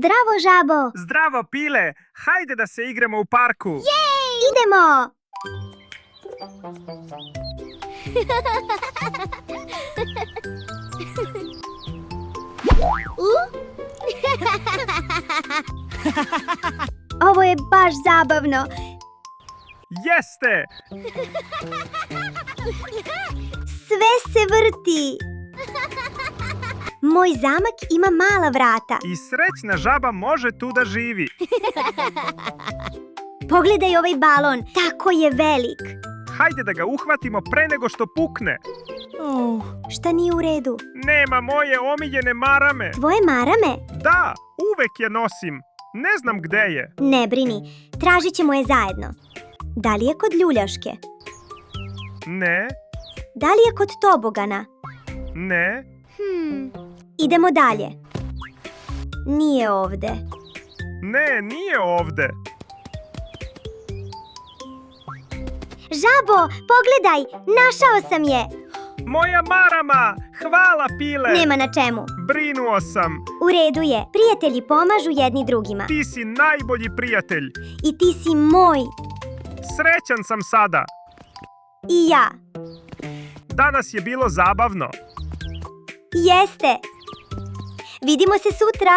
Zdravo, žabo! Zdravo, Pile! Hajde da se igramo u parku! Idemo! Ovo je baš zabavno. Jeste! Sve se vrti. Moj zamak ima mala vrata. I srećna žaba može tu da živi. Pogledaj ovaj balon, tako je velik. Hajde da ga uhvatimo pre nego što pukne. Šta nije u redu? Nema moje omiljene marame. Tvoje marame? Da, uvek je nosim. Ne znam gde je. Ne brini, tražit ćemo je zajedno. Da li je kod ljuljaške? Ne, Da li je kod tobogana? ne, Idemo dalje. Nije ovde. ne, nije ovde. Žabo, pogledaj, našao sam je. Moja marama! Hvala, Pile! Nema na čemu. Brinuo sam. U redu je, prijatelji pomažu jedni drugima. Ti si najbolji prijatelj. I ti si moj. Srećan sam sada. I ja. Danas je bilo zabavno. Jeste. Vidimo se sutra.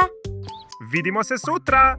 Vidimo se sutra.